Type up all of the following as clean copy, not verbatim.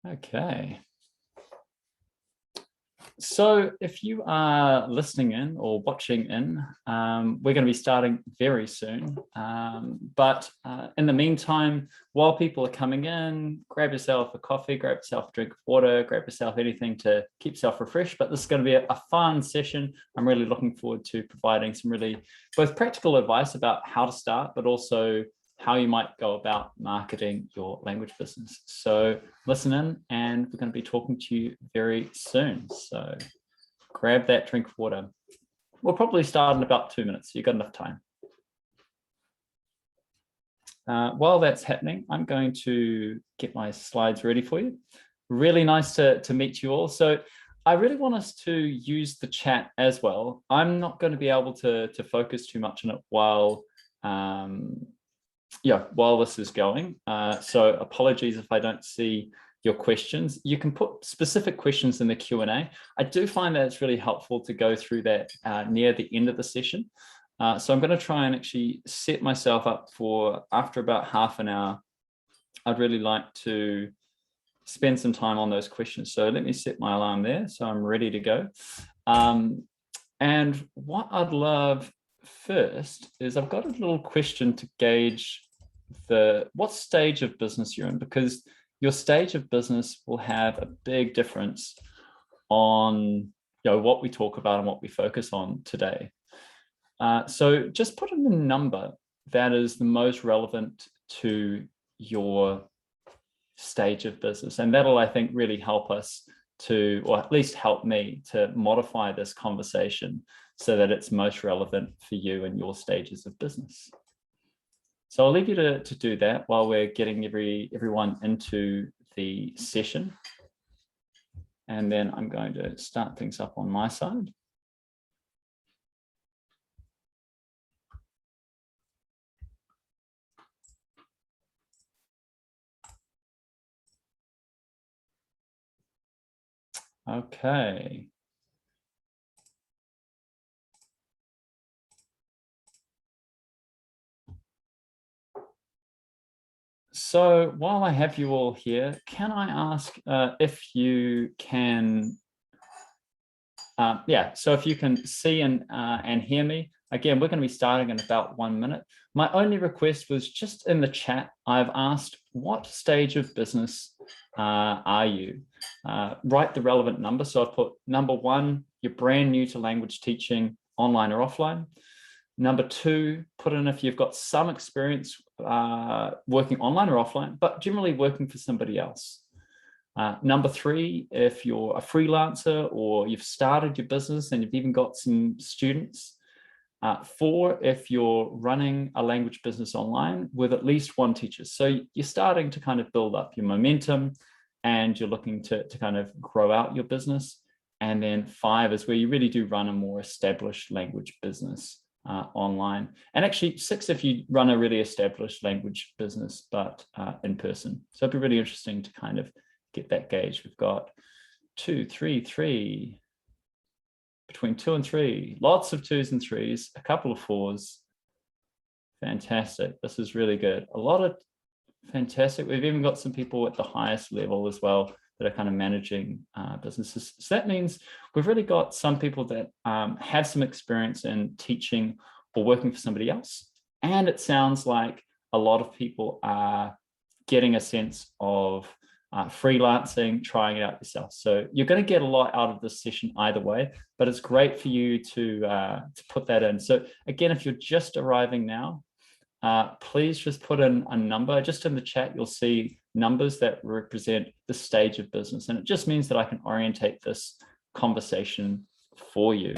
Okay. So if you are listening in or watching in, we're going to be starting very soon. But in the meantime, while people are coming in, grab yourself a coffee, grab yourself a drink of water, grab yourself anything to keep yourself refreshed. But this is going to be a fun session. I'm really looking forward to providing some really both practical advice about how to start, but also how you might go about marketing your language business. So listen in, and we're going to be talking to you very soon. So grab that drink of water. We'll probably start in about 2 minutes. So you've got enough time. While that's happening, I'm going to get my slides ready for you. Really nice to meet you all. So I really want us to use the chat as well. I'm not going to be able to focus too much on it while this is going. So apologies if I don't see your questions. You can put specific questions in the Q&A. I do find that it's really helpful to go through that near the end of the session. So I'm going to try and actually set myself up for after about half an hour. I'd really like to spend some time on those questions. So let me set my alarm there so I'm ready to go. And what I'd love first is I've got a little question to gauge what stage of business you're in, because your stage of business will have a big difference on what we talk about and what we focus on today. So just put in the number that is the most relevant to your stage of business, and that'll, I think, really help us to, or at least help me to modify this conversation so that it's most relevant for you and your stages of business. So I'll leave you to do that while we're getting everyone into the session. And then I'm going to start things up on my side. Okay. So while I have you all here, can I ask if you can, so if you can see and hear me. Again, we're going to be starting in about 1 minute. My only request was just in the chat, I've asked, what stage of business are you? Write the relevant number. So I've put number 1, you're brand new to language teaching, online or offline. Number 2, put in if you've got some experience working online or offline, but generally working for somebody else. Number 3, if you're a freelancer or you've started your business and you've even got some students. 4, if you're running a language business online with at least 1 teacher. So you're starting to kind of build up your momentum and you're looking to kind of grow out your business. And then 5 is where you really do run a more established language business online. And actually 6 if you run a really established language business, but in person. So it'd be really interesting to kind of get that gauge. We've got 2, 3, 3. Between 2 and 3, lots of 2s and 3s, a couple of 4s. Fantastic. This is really good. A lot of fantastic. We've even got some people at the highest level as well that are kind of managing businesses. So that means we've really got some people that have some experience in teaching or working for somebody else. And it sounds like a lot of people are getting a sense of freelancing, trying it out yourself. So you're going to get a lot out of this session either way, but it's great for you to put that in. So again, if you're just arriving now, please just put in a number. Just in the chat, you'll see numbers that represent the stage of business. And it just means that I can orientate this conversation for you.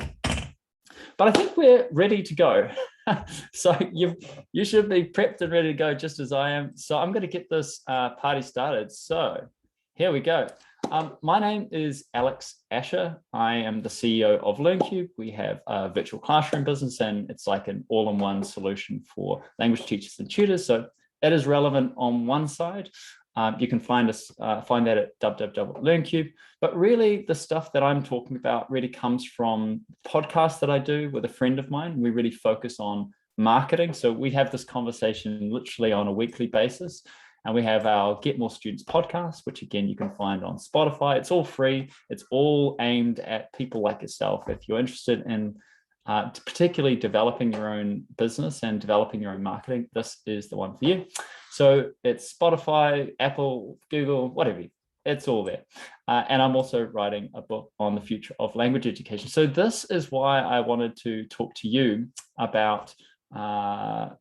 But I think we're ready to go. So you should be prepped and ready to go just as I am. So I'm going to get this party started. So here we go. My name is Alex Asher. I am the CEO of LearnCube. We have a virtual classroom business, and it's like an all-in-one solution for language teachers and tutors. So that is relevant on one side. You can find that at www.learncube. But really, the stuff that I'm talking about really comes from podcasts that I do with a friend of mine. We really focus on marketing. So we have this conversation literally on a weekly basis. And we have our Get More Students podcast, which again, you can find on Spotify. It's all free. It's all aimed at people like yourself. If you're interested in particularly developing your own business and developing your own marketing, this is the one for you. So it's Spotify, Apple, Google, whatever. It's all there. And I'm also writing a book on the future of language education. So this is why I wanted to talk to you about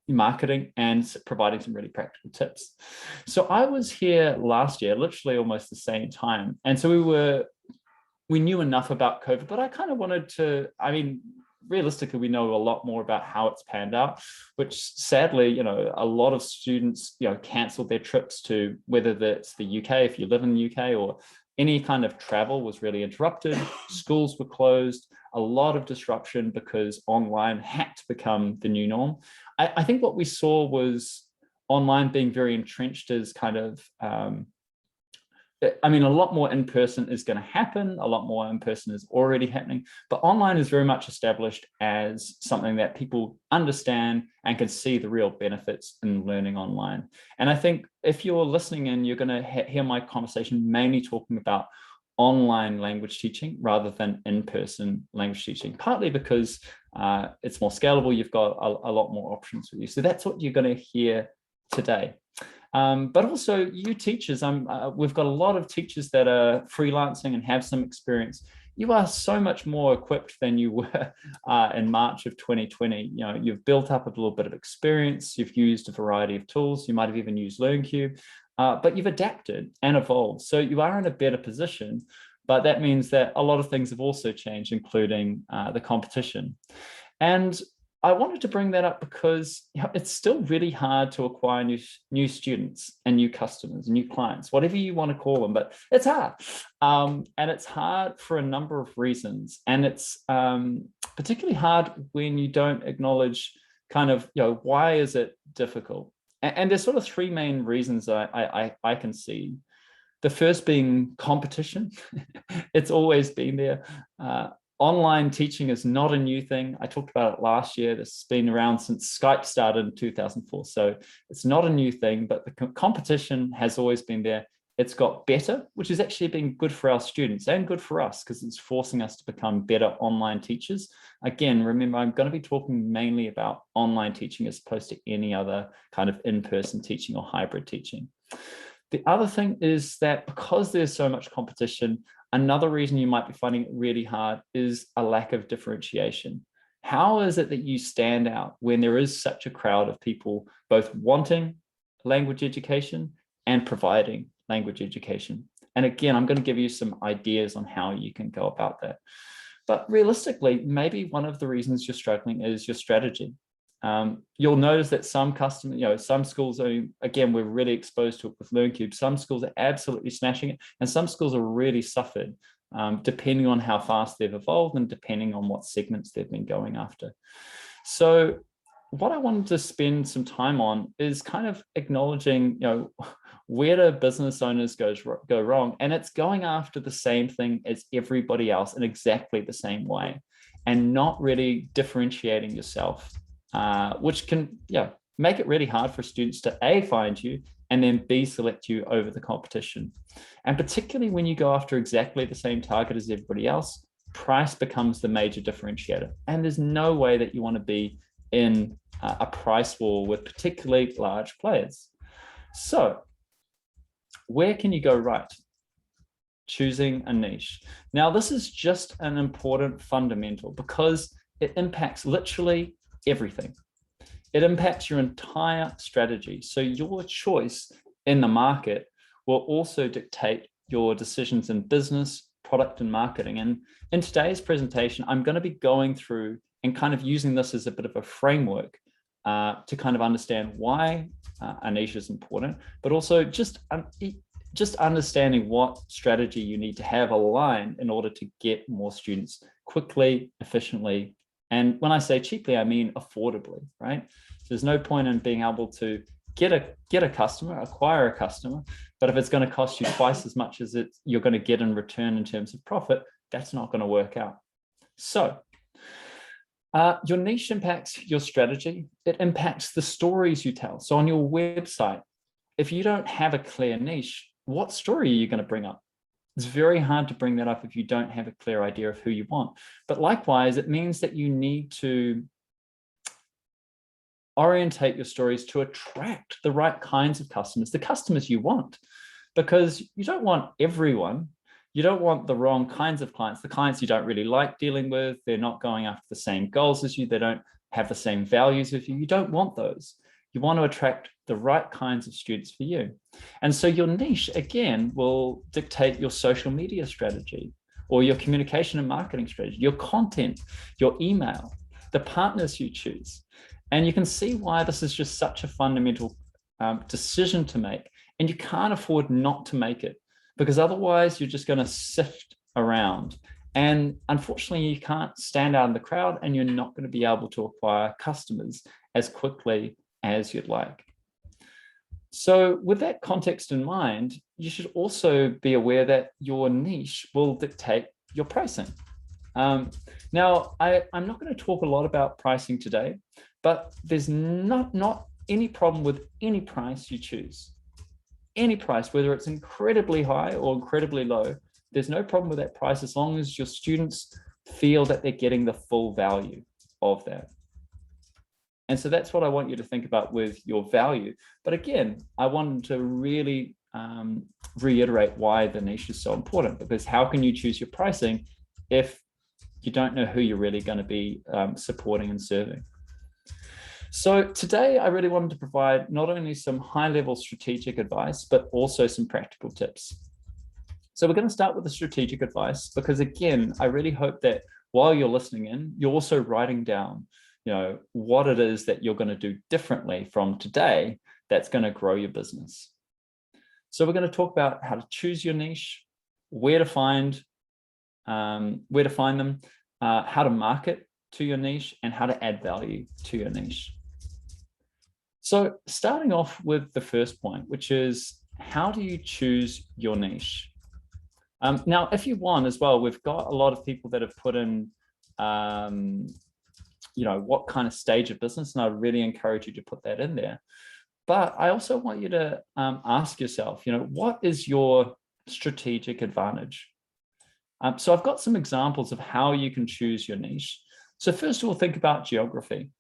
marketing and providing some really practical tips. So I was here last year, literally almost the same time. And so we knew enough about COVID, but I kind of wanted to, I mean, realistically, we know a lot more about how it's panned out, which sadly, a lot of students, canceled their trips to, whether that's the UK, if you live in the UK, or any kind of travel was really interrupted. Schools were closed, a lot of disruption because online had to become the new norm. I think what we saw was online being very entrenched as kind of, a lot more in-person is going to happen. A lot more in-person is already happening, but online is very much established as something that people understand and can see the real benefits in learning online. And I think if you're listening in, you're going to hear my conversation mainly talking about online language teaching rather than in-person language teaching, partly because it's more scalable. You've got a lot more options with you. So that's what you're going to hear today. But also you teachers, we've got a lot of teachers that are freelancing and have some experience. You are so much more equipped than you were in March of 2020. You've built up a little bit of experience. You've used a variety of tools. You might have even used LearnCube, but you've adapted and evolved. So you are in a better position, but that means that a lot of things have also changed, including the competition. And I wanted to bring that up because it's still really hard to acquire new students and new customers, new clients, whatever you want to call them, but it's hard. And it's hard for a number of reasons. And it's particularly hard when you don't acknowledge kind of, why is it difficult? And there's sort of three main reasons I can see. The first being competition. It's always been there. Online teaching is not a new thing. I talked about it last year. This has been around since Skype started in 2004. So it's not a new thing, but the competition has always been there. It's got better, which has actually been good for our students and good for us because it's forcing us to become better online teachers. Again, remember, I'm going to be talking mainly about online teaching as opposed to any other kind of in-person teaching or hybrid teaching. The other thing is that because there's so much competition, another reason you might be finding it really hard is a lack of differentiation. How is it that you stand out when there is such a crowd of people both wanting language education and providing language education? And again, I'm going to give you some ideas on how you can go about that. But realistically, maybe one of the reasons you're struggling is your strategy. You'll notice that some customers, some schools are, again, we're really exposed to it with LearnCube. Some schools are absolutely smashing it, and some schools are really suffered, depending on how fast they've evolved and depending on what segments they've been going after. So what I wanted to spend some time on is kind of acknowledging, where do business owners go wrong? And it's going after the same thing as everybody else in exactly the same way and not really differentiating yourself. Which can make it really hard for students to A, find you, and then B, select you over the competition. And particularly when you go after exactly the same target as everybody else, price becomes the major differentiator. And there's no way that you want to be in a price war with particularly large players. So where can you go right? Choosing a niche. Now, this is just an important fundamental because it impacts literally everything. It impacts your entire strategy. So your choice in the market will also dictate your decisions in business, product, and marketing. And in today's presentation, I'm going to be going through and kind of using this as a bit of a framework to kind of understand why a niche is important, but also just understanding what strategy you need to have aligned in order to get more students quickly, efficiently, and when I say cheaply, I mean affordably, right? So there's no point in being able to get a customer, acquire a customer, but if it's going to cost you twice as much as you're going to get in return in terms of profit, that's not going to work out. So your niche impacts your strategy. It impacts the stories you tell. So on your website, if you don't have a clear niche, what story are you going to bring up? It's very hard to bring that up if you don't have a clear idea of who you want. But likewise, it means that you need to orientate your stories to attract the right kinds of customers, the customers you want, because you don't want everyone. You don't want the wrong kinds of clients, the clients you don't really like dealing with. They're not going after the same goals as you. They don't have the same values as you. You don't want those. You want to attract the right kinds of students for you. And so your niche, again, will dictate your social media strategy or your communication and marketing strategy, your content, your email, the partners you choose. And you can see why this is just such a fundamental decision to make. And you can't afford not to make it, because otherwise you're just going to sift around. And unfortunately, you can't stand out in the crowd, and you're not going to be able to acquire customers as quickly as you'd like. So with that context in mind, you should also be aware that your niche will dictate your pricing. Now, I'm not going to talk a lot about pricing today, but there's not any problem with any price you choose. Any price, whether it's incredibly high or incredibly low, there's no problem with that price as long as your students feel that they're getting the full value of that. And so that's what I want you to think about with your value. But again, I wanted to really reiterate why the niche is so important, because how can you choose your pricing if you don't know who you're really going to be supporting and serving? So today I really wanted to provide not only some high-level strategic advice, but also some practical tips. So we're going to start with the strategic advice, because again, I really hope that while you're listening in, you're also writing down, what it is that you're going to do differently from today that's going to grow your business. So we're going to talk about how to choose your niche, where to find them, how to market to your niche, and how to add value to your niche. So starting off with the first point, which is, how do you choose your niche? Now, if you want as well, we've got a lot of people that have put in, what kind of stage of business, and I really encourage you to put that in there. But I also want you to ask yourself, what is your strategic advantage? So I've got some examples of how you can choose your niche. So first of all, think about geography.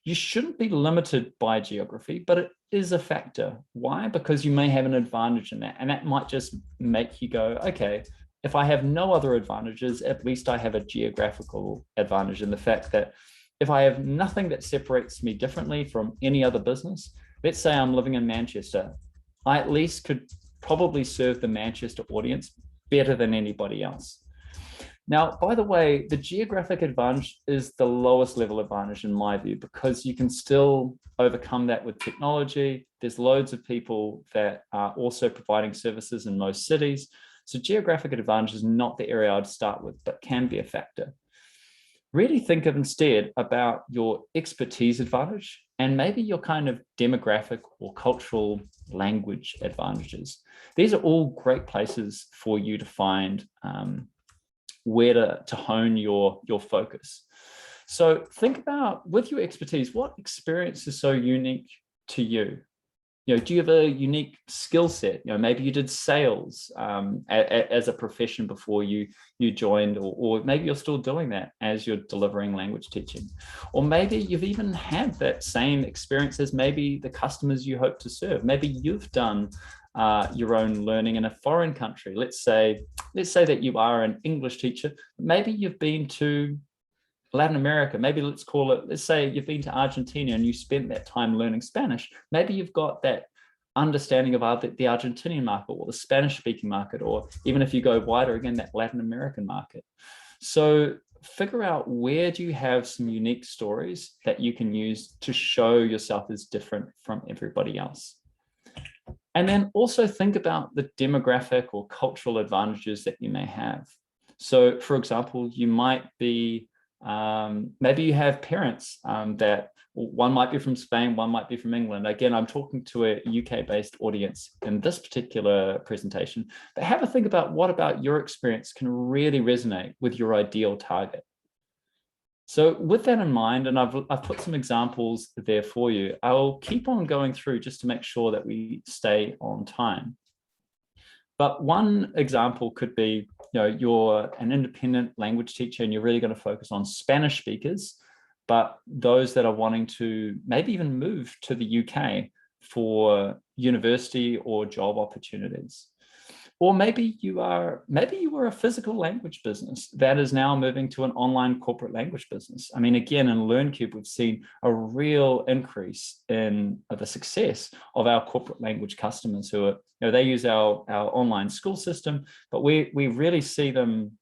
You shouldn't be limited by geography, but it is a factor. Why? Because you may have an advantage in that, and that might just make you go, okay, if I have no other advantages, at least I have a geographical advantage in the fact that if I have nothing that separates me differently from any other business, let's say I'm living in Manchester, I at least could probably serve the Manchester audience better than anybody else. Now, by the way, the geographic advantage is the lowest level advantage in my view, because you can still overcome that with technology. There's loads of people that are also providing services in most cities. So geographic advantage is not the area I'd start with, but can be a factor. Really think of instead about your expertise advantage and maybe your kind of demographic or cultural language advantages. These are all great places for you to find where to hone your focus. So think about, with your expertise, what experience is so unique to you? Do you have a unique skill set? Maybe you did sales as a profession before you joined, or maybe you're still doing that as you're delivering language teaching. Or maybe you've even had that same experience as maybe the customers you hope to serve. Maybe you've done your own learning in a foreign country. Let's say that you are an English teacher. Maybe you've been to Latin America. Maybe let's say you've been to Argentina and you spent that time learning Spanish. Maybe you've got that understanding of the Argentinian market or the Spanish speaking market, or even if you go wider again, that Latin American market. So figure out, where do you have some unique stories that you can use to show yourself as different from everybody else? And then also think about the demographic or cultural advantages that you may have. So for example, you might be, maybe you have parents that one might be from Spain, one might be from England. Again, I'm talking to a UK-based audience in this particular presentation, but have a think about what about your experience can really resonate with your ideal target. So with that in mind, and I've put some examples there for you, I'll keep on going through just to make sure that we stay on time. But one example could be, you're an independent language teacher and you're really going to focus on Spanish speakers, but those that are wanting to maybe even move to the UK for university or job opportunities. Or maybe you were a physical language business that is now moving to an online corporate language business. I mean, again, in LearnCube, we've seen a real increase in the success of our corporate language customers who are, they use our online school system, but we really see them.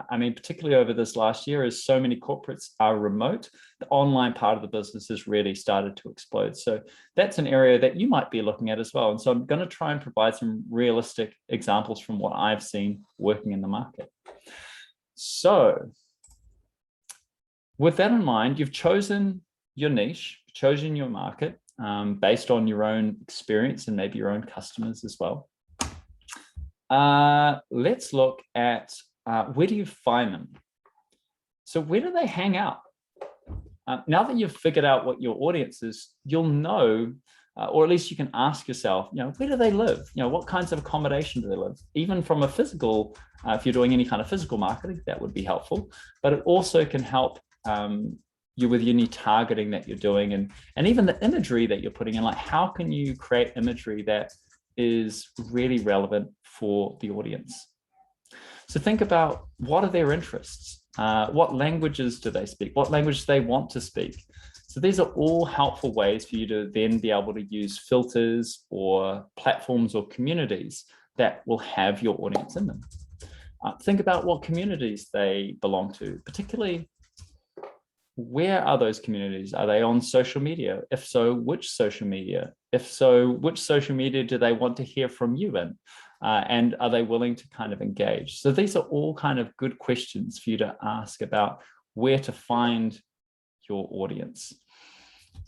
I mean, particularly over this last year, as so many corporates are remote, the online part of the business has really started to explode. So that's an area that you might be looking at as well. And so I'm going to try and provide some realistic examples from what I've seen working in the market. So with that in mind, you've chosen your niche, chosen your market based on your own experience and maybe your own customers as well. Let's look at where do you find them? So where do they hang out? Now that you've figured out what your audience is, you'll know, or at least you can ask yourself, where do they live? What kinds of accommodation do they live? Even from a physical, if you're doing any kind of physical marketing, that would be helpful. But it also can help you with any targeting that you're doing and even the imagery that you're putting in, like how can you create imagery that is really relevant for the audience? So think about what are their interests? What languages do they speak? What language do they want to speak? So these are all helpful ways for you to then be able to use filters or platforms or communities that will have your audience in them. Think about what communities they belong to, particularly where are those communities? Are they on social media? If so, which social media? If so, which social media do they want to hear from you in? And are they willing to kind of engage? So these are all kind of good questions for you to ask about where to find your audience.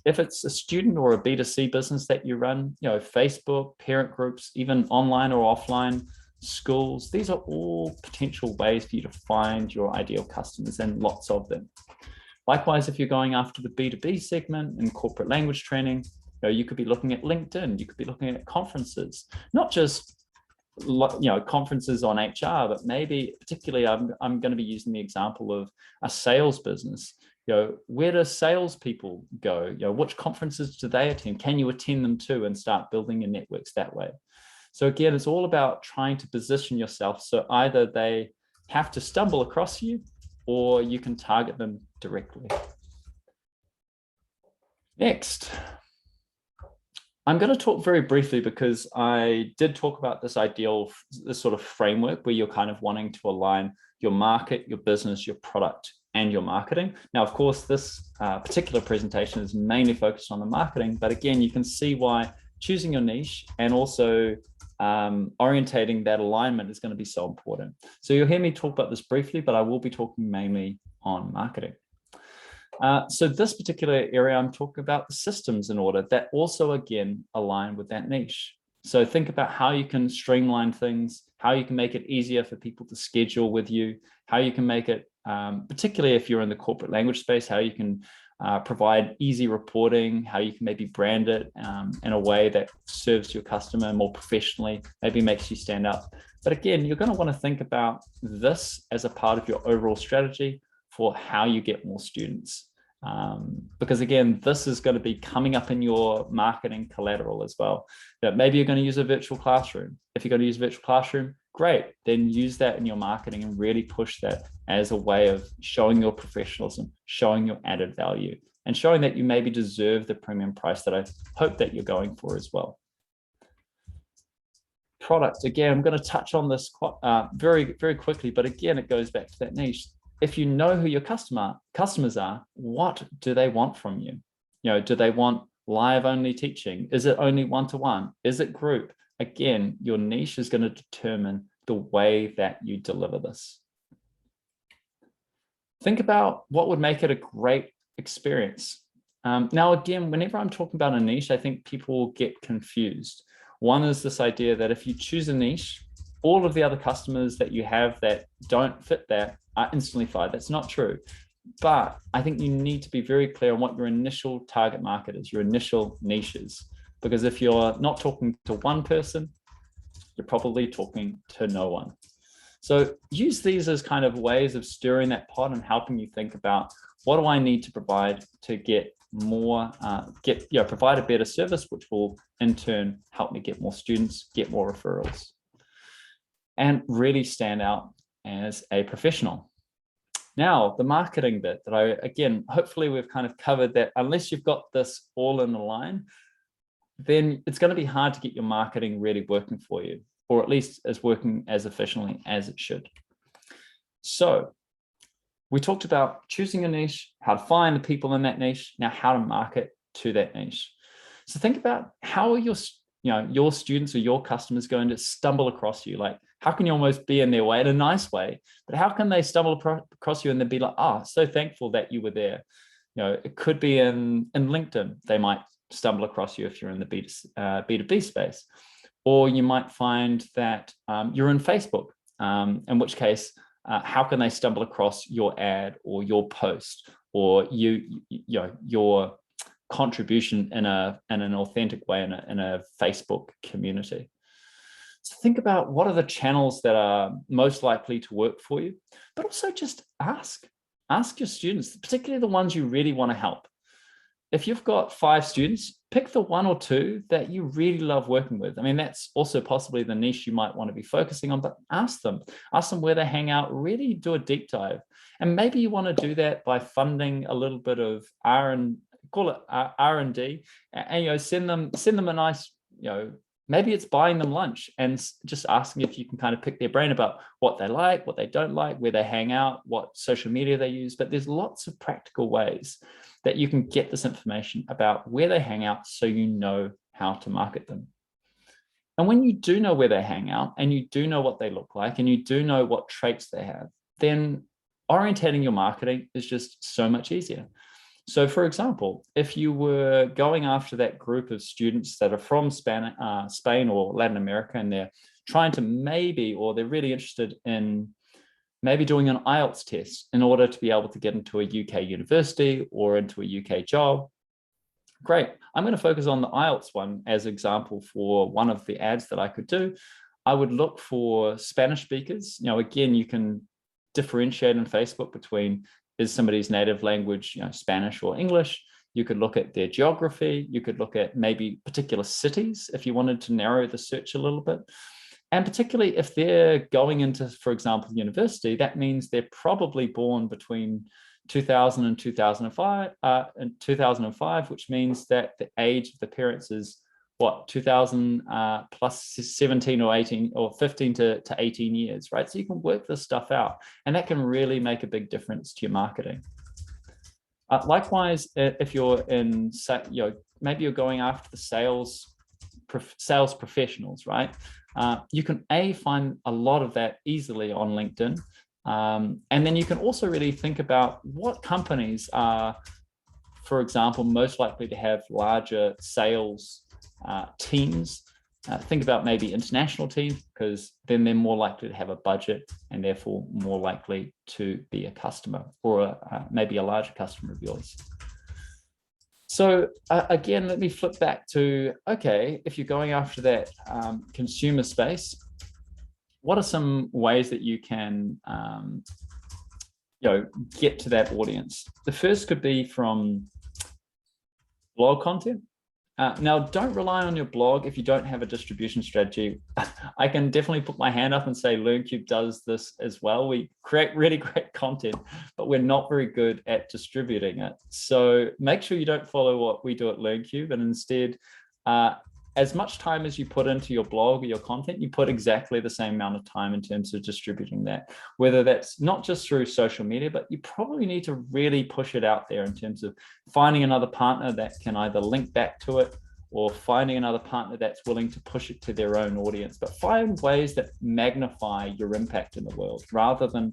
If it's a student or a B2C business that you run, Facebook, parent groups, even online or offline, schools, these are all potential ways for you to find your ideal customers, and lots of them. Likewise, if you're going after the B2B segment in corporate language training, you could be looking at LinkedIn, you could be looking at conferences, not just conferences on HR, but maybe particularly I'm going to be using the example of a sales business. Where do salespeople go? Which conferences do they attend? Can you attend them too and start building your networks that way? So again, it's all about trying to position yourself so either they have to stumble across you or you can target them directly. Next, I'm going to talk very briefly because I did talk about this sort of framework where you're kind of wanting to align your market, your business, your product, and your marketing. Now, of course, this particular presentation is mainly focused on the marketing, but again, you can see why choosing your niche and also orientating that alignment is going to be so important. So you'll hear me talk about this briefly, but I will be talking mainly on marketing. So this particular area, I'm talking about the systems in order that also, again, align with that niche. So think about how you can streamline things, how you can make it easier for people to schedule with you, how you can make it, particularly if you're in the corporate language space, how you can provide easy reporting, how you can maybe brand it in a way that serves your customer more professionally, maybe makes you stand out. But again, you're going to want to think about this as a part of your overall strategy for how you get more students. Because again, this is going to be coming up in your marketing collateral as well. That maybe you're going to use a virtual classroom. If you're going to use a virtual classroom, great, then use that in your marketing and really push that as a way of showing your professionalism, showing your added value, and showing that you maybe deserve the premium price that I hope that you're going for as well. Product, again, I'm going to touch on this very, very quickly, but again, it goes back to that niche. If you know who your customers are, what do they want from you? Do they want live only teaching? Is it only one-to-one? Is it group? Again, your niche is going to determine the way that you deliver this. Think about what would make it a great experience. Now, again, whenever I'm talking about a niche, I think people get confused. One is this idea that if you choose a niche, all of the other customers that you have that don't fit that are instantly fired. That's not true. But I think you need to be very clear on what your initial target market is, your initial niches, because if you're not talking to one person, you're probably talking to no one. So use these as kind of ways of stirring that pot and helping you think about, what do I need to provide to get more, provide a better service, which will in turn help me get more students, get more referrals, and really stand out as a professional. Now, the marketing bit that again, hopefully we've kind of covered that. Unless you've got this all in the line, then it's going to be hard to get your marketing really working for you, or at least as working as efficiently as it should. So we talked about choosing a niche, how to find the people in that niche, now how to market to that niche. So think about, how are your students or your customers going to stumble across you? Like, how can you almost be in their way in a nice way, but how can they stumble across you and then be like, oh, so thankful that you were there? It could be in LinkedIn. They might stumble across you if you're in the B2B space, or you might find that you're in Facebook, in which case, how can they stumble across your ad or your post or your contribution in an authentic way in a Facebook community? So think about, what are the channels that are most likely to work for you, but also just ask your students, particularly the ones you really want to help. If you've got 5 students, pick the 1 or 2 that you really love working with. I mean, that's also possibly the niche you might want to be focusing on, but ask them where they hang out, really do a deep dive. And maybe you want to do that by funding a little bit of R&D, and send them a nice, maybe it's buying them lunch and just asking if you can kind of pick their brain about what they like, what they don't like, where they hang out, what social media they use. But there's lots of practical ways that you can get this information about where they hang out, so you know how to market them. And when you do know where they hang out, and you do know what they look like, and you do know what traits they have, then orientating your marketing is just so much easier. So for example, if you were going after that group of students that are from Spain or Latin America, and they're trying to or they're really interested in maybe doing an IELTS test in order to be able to get into a UK university or into a UK job, great. I'm going to focus on the IELTS one as example for one of the ads that I could do. I would look for Spanish speakers. Again, you can differentiate in Facebook between, is somebody's native language, Spanish or English? You could look at their geography. You could look at maybe particular cities if you wanted to narrow the search a little bit. And particularly if they're going into, for example, university, that means they're probably born between 2000 and 2005, which means that the age of the parents is what, 2000 plus 17 or 18 or 15 to 18 years, right? So you can work this stuff out, and that can really make a big difference to your marketing. Likewise, if you're in, maybe you're going after the sales professionals, right? You can find a lot of that easily on LinkedIn. And then you can also really think about what companies are, for example, most likely to have larger sales teams. Think about maybe international teams, because then they're more likely to have a budget and therefore more likely to be a customer, or maybe a larger customer of yours. So again, let me flip back to, okay, if you're going after that consumer space, what are some ways that you can get to that audience? The first could be from blog content. Now, don't rely on your blog if you don't have a distribution strategy. I can definitely put my hand up and say LearnCube does this as well. We create really great content, but we're not very good at distributing it. So make sure you don't follow what we do at LearnCube, and instead, as much time as you put into your blog or your content, you put exactly the same amount of time in terms of distributing that, whether that's not just through social media, but you probably need to really push it out there in terms of finding another partner that can either link back to it, or finding another partner that's willing to push it to their own audience. But find ways that magnify your impact in the world, rather than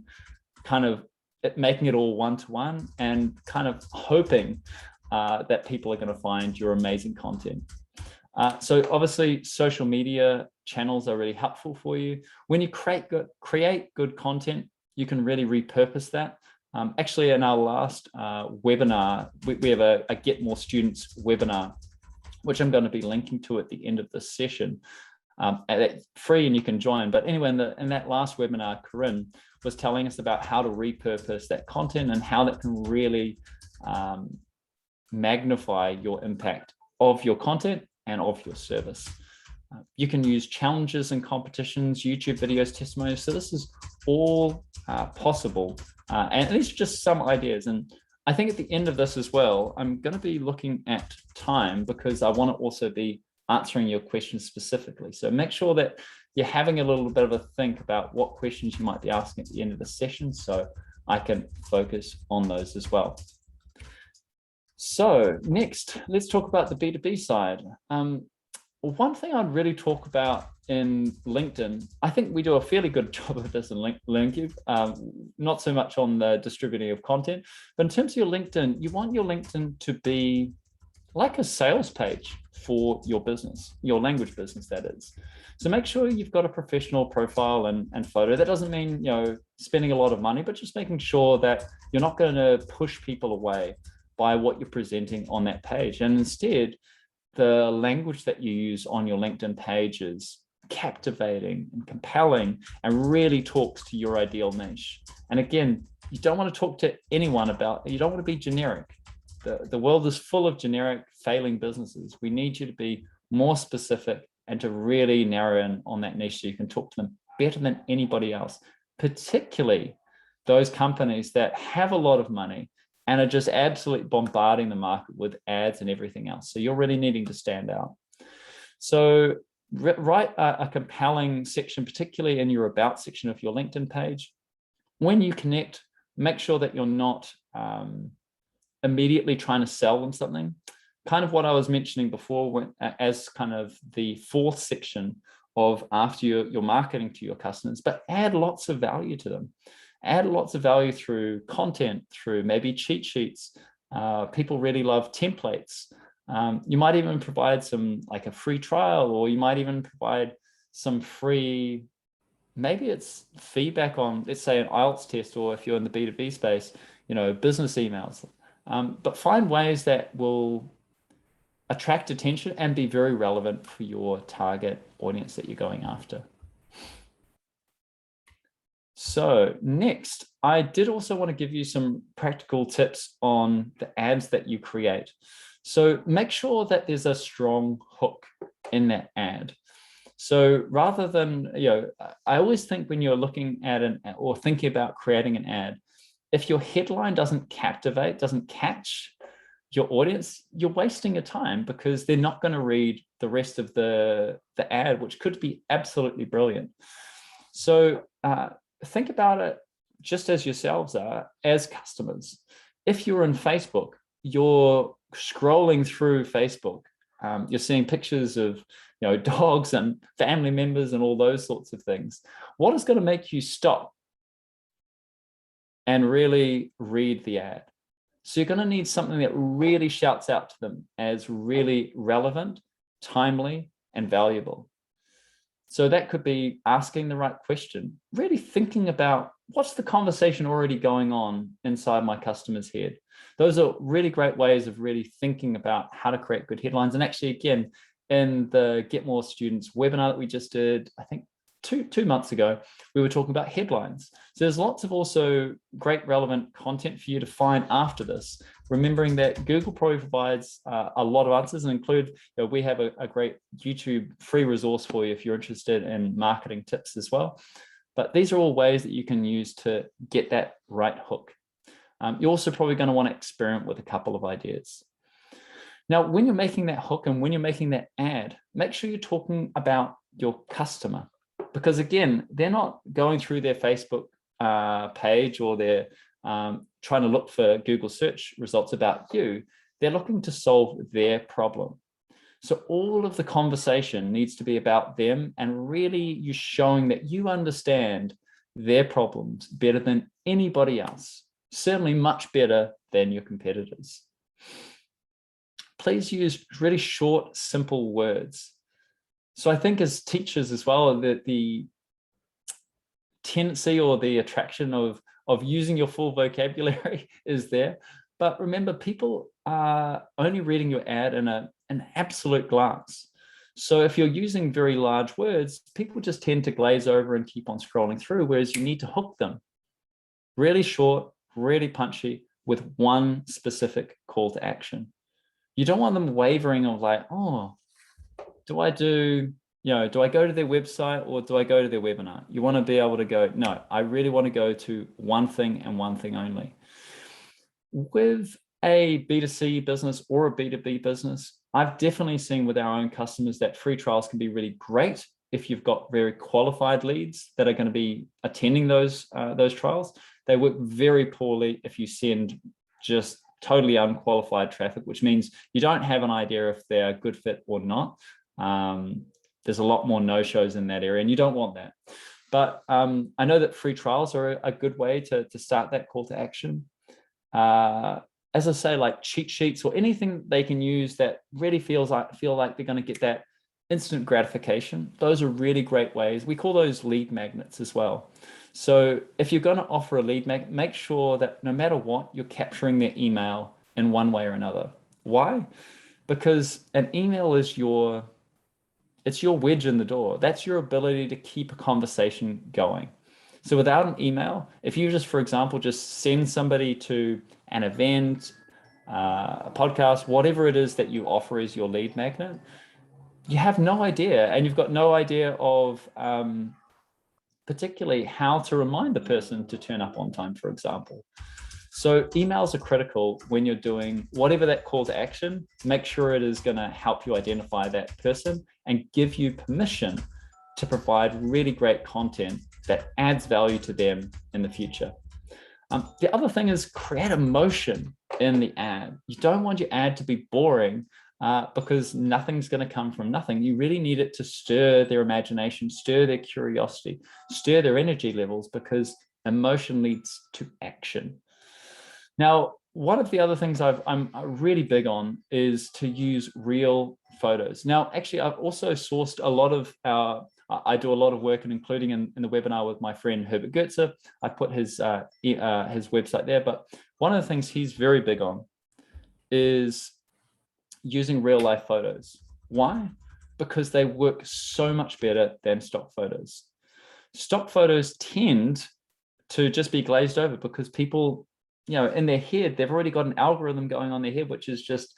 kind of making it all one-to-one and kind of hoping that people are going to find your amazing content. So obviously social media channels are really helpful for you. When you create good content, you can really repurpose that. Actually, in our last webinar, we have a Get More Students webinar, which I'm going to be linking to at the end of this session. It's free and you can join. But anyway, in that last webinar, Corinne was telling us about how to repurpose that content and how that can really magnify your impact of your content and of your service. You can use challenges and competitions, YouTube videos, testimonials. So this is all possible. And these are just some ideas. And I think at the end of this as well, I'm going to be looking at time because I want to also be answering your questions specifically. So make sure that you're having a little bit of a think about what questions you might be asking at the end of the session so I can focus on those as well. So next, let's talk about the B2B side. One thing I'd really talk about in LinkedIn, I think we do a fairly good job of this in LinkedIn, not so much on the distributing of content, but in terms of your LinkedIn, you want your LinkedIn to be like a sales page for your business, your language business, that is. So make sure you've got a professional profile and photo. That doesn't mean, spending a lot of money, but just making sure that you're not going to push people away by what you're presenting on that page. And instead, the language that you use on your LinkedIn page is captivating and compelling and really talks to your ideal niche. And again, you don't want to talk to anyone you don't want to be generic. The world is full of generic failing businesses. We need you to be more specific and to really narrow in on that niche so you can talk to them better than anybody else, particularly those companies that have a lot of money and are just absolutely bombarding the market with ads and everything else. So you're really needing to stand out. So write a compelling section, particularly in your about section of your LinkedIn page. When you connect, make sure that you're not immediately trying to sell them something. Kind of what I was mentioning before as kind of the fourth section of after you're marketing to your customers, but add lots of value to them. Add lots of value through content, through maybe cheat sheets. People really love templates. You might even provide some like a free trial, or you might even provide some free, maybe it's feedback on, let's say, an IELTS test, or if you're in the B2B space, business emails. But find ways that will attract attention and be very relevant for your target audience that you're going after. So next, I did also want to give you some practical tips on the ads that you create. So make sure that there's a strong hook in that ad. So rather than, I always think when you're looking at or thinking about creating an ad, if your headline doesn't captivate, doesn't catch your audience, you're wasting your time because they're not going to read the rest of the ad, which could be absolutely brilliant. So think about it just as yourselves are as customers. If you're in Facebook, you're scrolling through Facebook, you're seeing pictures of dogs and family members and all those sorts of things. What is going to make you stop and really read the ad? So you're going to need something that really shouts out to them as really relevant, timely, and valuable. So that could be asking the right question, really thinking about what's the conversation already going on inside my customer's head. Those are really great ways of really thinking about how to create good headlines. And actually, again, in the Get More Students webinar that we just did, I think two months ago, we were talking about headlines. So there's lots of also great relevant content for you to find after this, remembering that Google probably provides a lot of answers, and include, we have a great YouTube free resource for you if you're interested in marketing tips as well. But these are all ways that you can use to get that right hook. You're also probably going to want to experiment with a couple of ideas. Now, when you're making that hook and when you're making that ad, make sure you're talking about your customer. Because again, they're not going through their Facebook page, or they're trying to look for Google search results about you. They're looking to solve their problem. So all of the conversation needs to be about them, and really you showing that you understand their problems better than anybody else, certainly much better than your competitors. Please use really short, simple words. So I think as teachers as well, that the tendency or the attraction of of using your full vocabulary is there. But remember, people are only reading your ad in an absolute glance. So if you're using very large words, people just tend to glaze over and keep on scrolling through, whereas you need to hook them. Really short, really punchy, with one specific call to action. You don't want them wavering of like, oh, do I go to their website or do I go to their webinar? You want to be able to go, no, I really want to go to one thing and one thing only. With a B2C business or a B2B business, I've definitely seen with our own customers that free trials can be really great if you've got very qualified leads that are going to be attending those trials. They work very poorly if you send just totally unqualified traffic, which means you don't have an idea if they're a good fit or not. There's a lot more no-shows in that area, and you don't want that. But I know that free trials are a good way to start that call to action. As I say, like cheat sheets or anything they can use that really feel like they're going to get that instant gratification. Those are really great ways. We call those lead magnets as well. So if you're going to offer a lead magnet, make sure that no matter what, you're capturing their email in one way or another. Why? Because an email is it's your wedge in the door. That's your ability to keep a conversation going. So without an email, if you just, for example, just send somebody to an event, a podcast, whatever it is that you offer as your lead magnet, you have no idea, and you've got no idea of particularly how to remind the person to turn up on time, for example. So emails are critical when you're doing whatever that call to action. Make sure it is going to help you identify that person and give you permission to provide really great content that adds value to them in the future. The other thing is create emotion in the ad. You don't want your ad to be boring because nothing's going to come from nothing. You really need it to stir their imagination, stir their curiosity, stir their energy levels, because emotion leads to action. Now, one of the other things I'm really big on is to use real photos. Now, actually, I've also sourced a lot of I do a lot of work, and including in the webinar with my friend Herbert Goetzer. I put his website there, but one of the things he's very big on is using real life photos. Why? Because they work so much better than stock photos. Stock photos tend to just be glazed over because people, in their head, they've already got an algorithm going on their head, which is just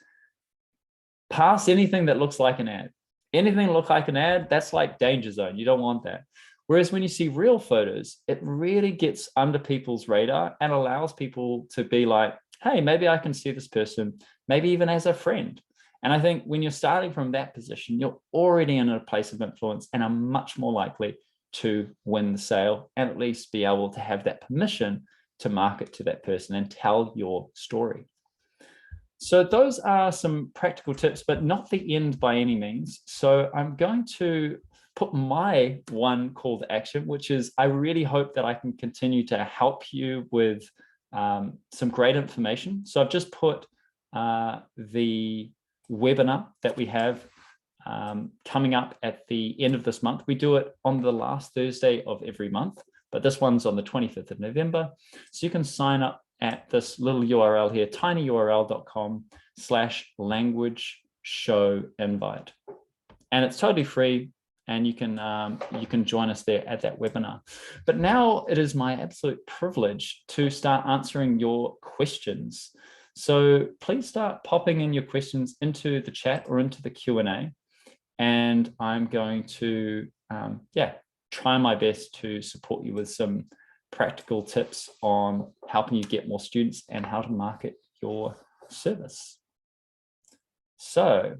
pass anything that looks like an ad. Anything that looks like an ad, that's like danger zone. You don't want that. Whereas when you see real photos, it really gets under people's radar and allows people to be like, hey, maybe I can see this person, maybe even as a friend. And I think when you're starting from that position, you're already in a place of influence and are much more likely to win the sale and at least be able to have that permission to market to that person and tell your story. So those are some practical tips, but not the end by any means. So I'm going to put my one call to action, which is I really hope that I can continue to help you with some great information. So I've just put the webinar that we have coming up at the end of this month. We do it on the last Thursday of every month, but this one's on the 25th of November. So you can sign up at this little URL here, tinyurl.com/language show invite. And it's totally free, and you can join us there at that webinar. But now it is my absolute privilege to start answering your questions. So please start popping in your questions into the chat or into the Q&A. And I'm going to, try my best to support you with some practical tips on helping you get more students and how to market your service. So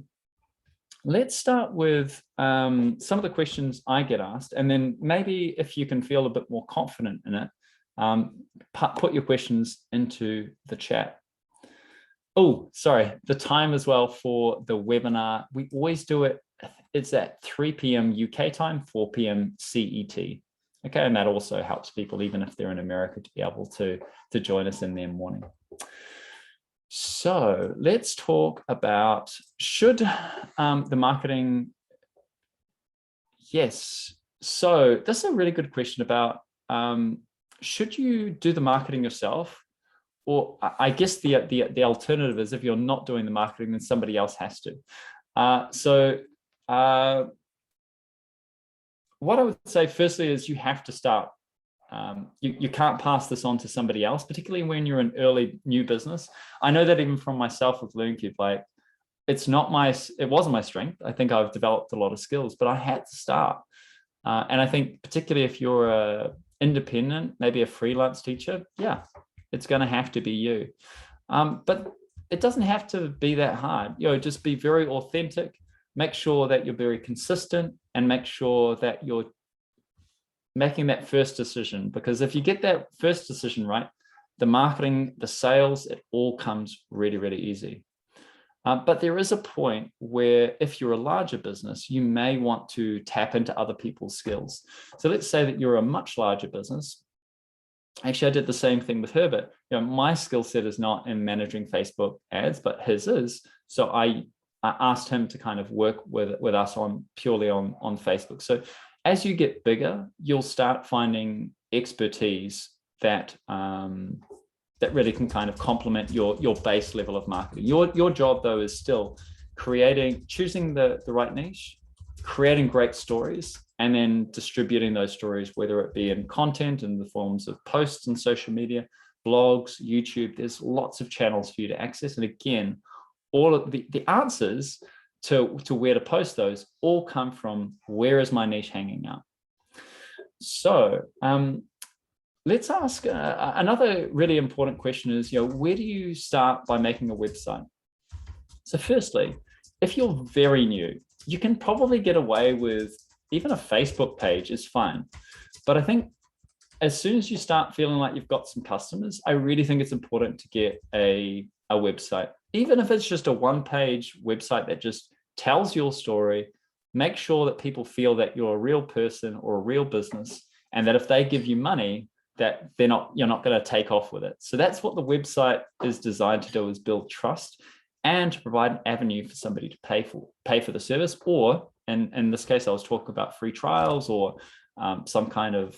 let's start with some of the questions I get asked, and then maybe if you can feel a bit more confident in it, put your questions into the chat. Oh, sorry, the time as well for the webinar. We always do it, it's at 3 p.m. UK time, 4 p.m. CET. Okay, and that also helps people, even if they're in America, to be able to join us in their morning. So let's talk about, should the marketing, yes. So this is a really good question about, should you do the marketing yourself? Or I guess the alternative is, if you're not doing the marketing, then somebody else has to. What I would say firstly is you have to start. You can't pass this on to somebody else, particularly when you're an early new business. I know that even from myself with LearnCube, like it wasn't my strength. I think I've developed a lot of skills, but I had to start. And I think particularly if you're a independent, maybe a freelance teacher, yeah, it's going to have to be you. But it doesn't have to be that hard. Just be very authentic, make sure that you're very consistent, and make sure that you're making that first decision. Because if you get that first decision right, the marketing, the sales, it all comes really, really easy. But there is a point where if you're a larger business, you may want to tap into other people's skills. So let's say that you're a much larger business. Actually, I did the same thing with Herbert. My skill set is not in managing Facebook ads, but his is. So I asked him to kind of work with us purely on Facebook. So as you get bigger, you'll start finding expertise that really can kind of complement your base level of marketing. Your job though is still choosing the right niche, creating great stories, and then distributing those stories, whether it be in content in the forms of posts and social media, blogs, YouTube. There's lots of channels for you to access. And again, all of the answers to where to post those all come from, where is my niche hanging out? So let's ask another really important question is, where do you start by making a website? So firstly, if you're very new, you can probably get away with even a Facebook page is fine. But I think as soon as you start feeling like you've got some customers, I really think it's important to get a website. Even if it's just a one-page website that just tells your story, make sure that people feel that you're a real person or a real business, and that if they give you money, that you're not going to take off with it. So that's what the website is designed to do, is build trust and to provide an avenue for somebody to pay for the service, or in this case, I was talking about free trials or some kind of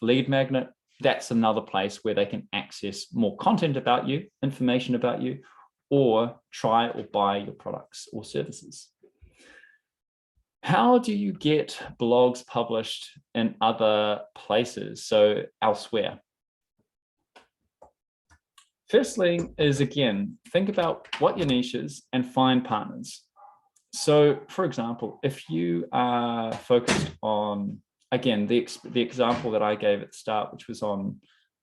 lead magnet. That's another place where they can access more content about you, information about you, or try or buy your products or services. How do you get blogs published in other places, so elsewhere? Firstly is, again, think about what your niche is and find partners. So for example, if you are focused on, again, the example that I gave at the start, which was on,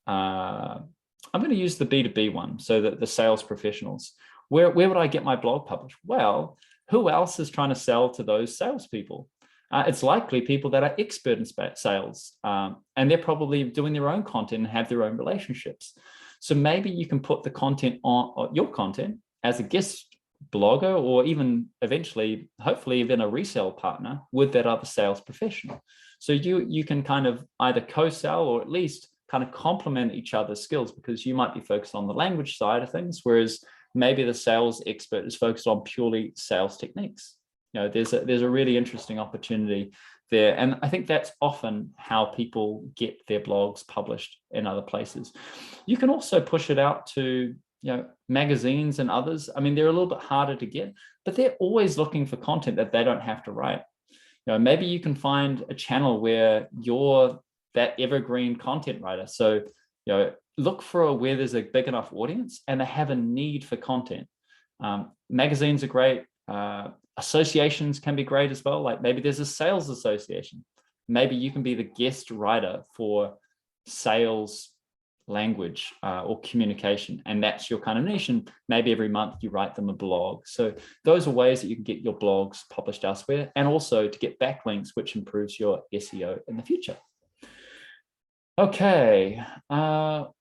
I'm going to use the B2B one, so that the sales professionals, where would I get my blog published? Well, who else is trying to sell to those salespeople? It's likely people that are expert in sales, and they're probably doing their own content and have their own relationships. So maybe you can put the content on your content as a guest blogger, or even eventually, hopefully even a resale partner with that other sales professional. So you can kind of either co-sell or at least kind of complement each other's skills, because you might be focused on the language side of things, whereas maybe the sales expert is focused on purely sales techniques. There's a really interesting opportunity there. And I think that's often how people get their blogs published in other places. You can also push it out to magazines and others. I mean, they're a little bit harder to get, but they're always looking for content that they don't have to write. Maybe you can find a channel where you're that evergreen content writer. So, look for where there's a big enough audience and they have a need for content. Magazines are great. Associations can be great as well. Like maybe there's a sales association. Maybe you can be the guest writer for sales language or communication, and that's your kind of niche. And maybe every month you write them a blog. So those are ways that you can get your blogs published elsewhere, and also to get backlinks, which improves your SEO in the future. Okay,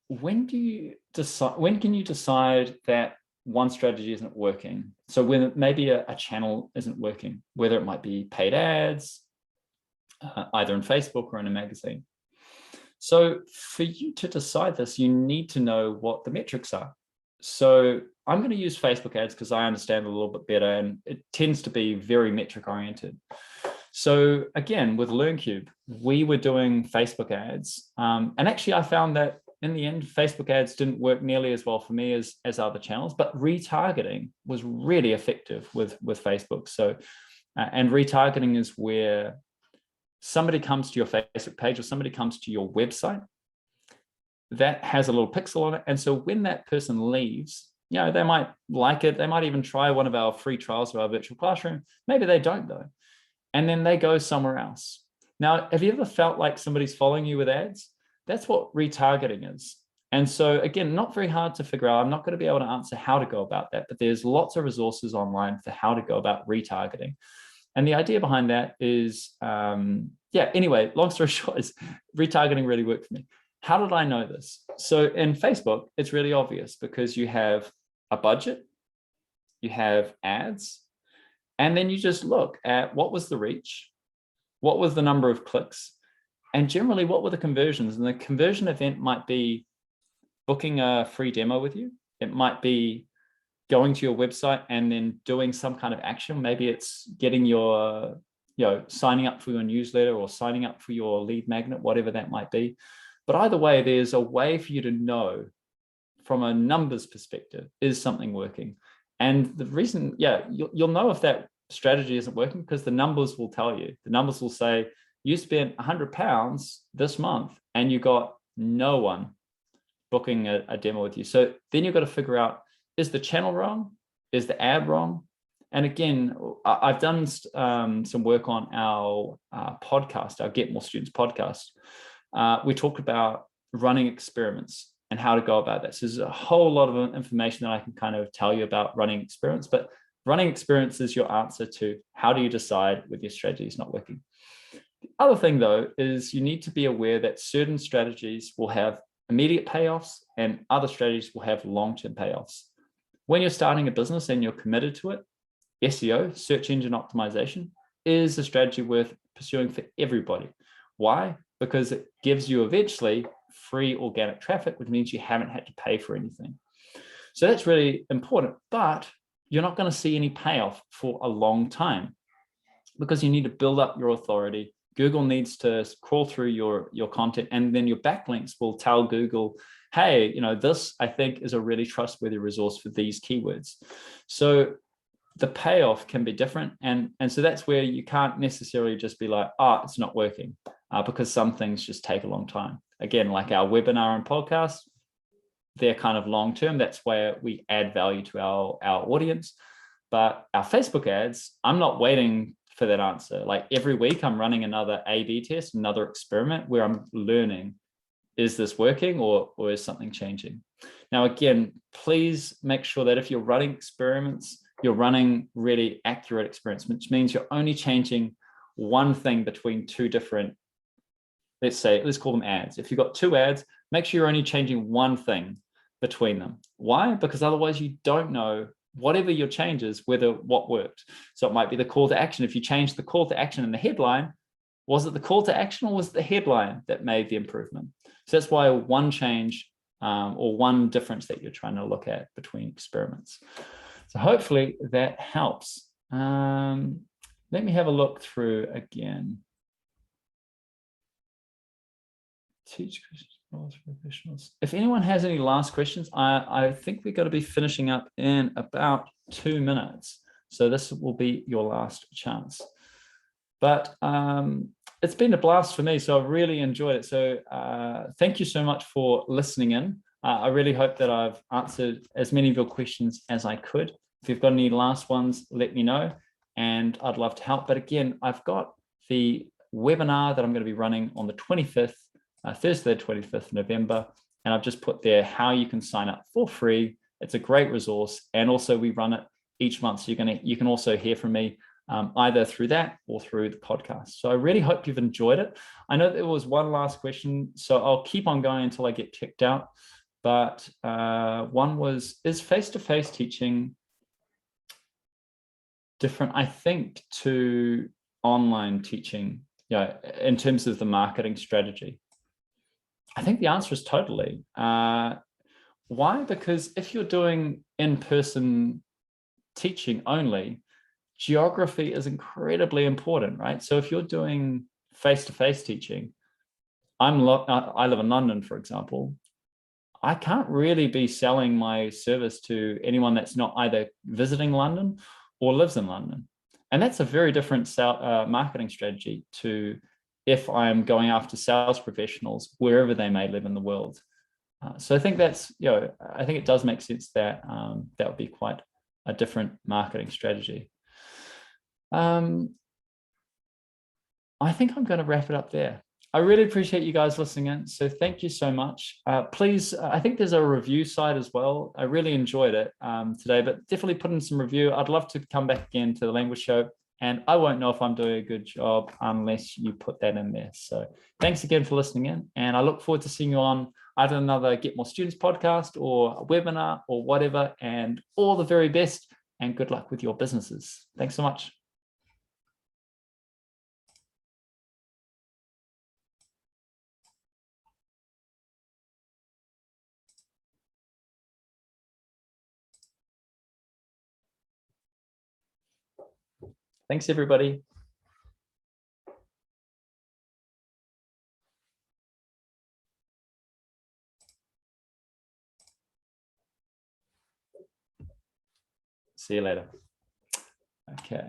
when can you decide that one strategy isn't working? So when maybe a channel isn't working, whether it might be paid ads, either in Facebook or in a magazine. So for you to decide this, you need to know what the metrics are. So I'm going to use Facebook ads because I understand it a little bit better, and it tends to be very metric oriented. So again, with LearnCube, we were doing Facebook ads. And actually I found that in the end, Facebook ads didn't work nearly as well for me as other channels, but retargeting was really effective with Facebook. So, and retargeting is where somebody comes to your Facebook page or somebody comes to your website that has a little pixel on it. And so when that person leaves, you know, they might like it. They might even try one of our free trials of our virtual classroom. Maybe they don't though. And then they go somewhere else. Now, have you ever felt like somebody's following you with ads? That's what retargeting is. And so again, not very hard to figure out. I'm not going to be able to answer how to go about that, but there's lots of resources online for how to go about retargeting. And the idea behind that is, yeah, anyway, long story short is retargeting really worked for me. How did I know this? So in Facebook, it's really obvious because you have a budget, you have ads, and then you just look at what was the reach, what was the number of clicks, and generally what were the conversions. And the conversion event might be booking a free demo with you. It might be going to your website and then doing some kind of action. Maybe it's getting your, signing up for your newsletter or signing up for your lead magnet, whatever that might be. But either way, there's a way for you to know from a numbers perspective, is something working? And the reason, you'll know if that strategy isn't working because the numbers will tell you. The numbers will say, you spent £100 this month and you got no one booking a demo with you. So then you've got to figure out, is the channel wrong? Is the ad wrong? And again, I've done some work on our podcast, our Get More Students podcast. We talked about running experiments and how to go about that. So there's a whole lot of information that I can kind of tell you about running experiments, but running experiments is your answer to how do you decide whether your strategy is not working. The other thing though, is you need to be aware that certain strategies will have immediate payoffs and other strategies will have long-term payoffs. When you're starting a business and you're committed to it, SEO, search engine optimization, is a strategy worth pursuing for everybody. Why? Because it gives you eventually free organic traffic, which means you haven't had to pay for anything. So that's really important, but you're not going to see any payoff for a long time because you need to build up your authority. Google needs to crawl through your content, and then your backlinks will tell Google, hey, this I think is a really trustworthy resource for these keywords. So the payoff can be different. And so that's where you can't necessarily just be like, it's not working, because some things just take a long time. Again, like our webinar and podcast, they're kind of long-term. That's where we add value to our audience. But our Facebook ads, I'm not waiting for that answer. Like every week I'm running another A/B test, another experiment where I'm learning, is this working or is something changing? Now, again, please make sure that if you're running experiments, you're running really accurate experiments, which means you're only changing one thing between two different, let's call them ads. If you've got two ads, make sure you're only changing one thing between them. Why? Because otherwise you don't know, whatever your changes, whether what worked. So it might be the call to action. If you change the call to action in the headline, was it the call to action or was it the headline that made the improvement? So that's why one change or one difference that you're trying to look at between experiments. So hopefully that helps. Let me have a look through again. Teach professionals. If anyone has any last questions, I think we're going to be finishing up in about 2 minutes. So this will be your last chance. But it's been a blast for me, so I've really enjoyed it. So thank you so much for listening in. I really hope that I've answered as many of your questions as I could. If you've got any last ones, let me know, and I'd love to help. But again, I've got the webinar that I'm going to be running on the 25th, Thursday, the 25th of November, and I've just put there how you can sign up for free. It's a great resource, and also we run it each month, so you can also hear from me either through that or through the podcast. So I really hope you've enjoyed it. I know there was one last question, so I'll keep on going until I get kicked out. But one was, is face-to-face teaching different, I think, to online teaching, in terms of the marketing strategy? I think the answer is totally. Why? Because if you're doing in-person teaching only, geography is incredibly important, right? So if you're doing face-to-face teaching, I live in London, for example. I can't really be selling my service to anyone that's not either visiting London or lives in London. And that's a very different marketing strategy to if I'm going after sales professionals wherever they may live in the world. So I think that's, I think it does make sense that that would be quite a different marketing strategy. I think I'm going to wrap it up there. I really appreciate you guys listening in. So thank you so much. Please, I think there's a review side as well. I really enjoyed it today, but definitely put in some review. I'd love to come back again to the Language Show, and I won't know if I'm doing a good job unless you put that in there. So thanks again for listening in, and I look forward to seeing you on either another Get More Students podcast or a webinar or whatever, and all the very best and good luck with your businesses. Thanks so much. Thanks, everybody. See you later. Okay.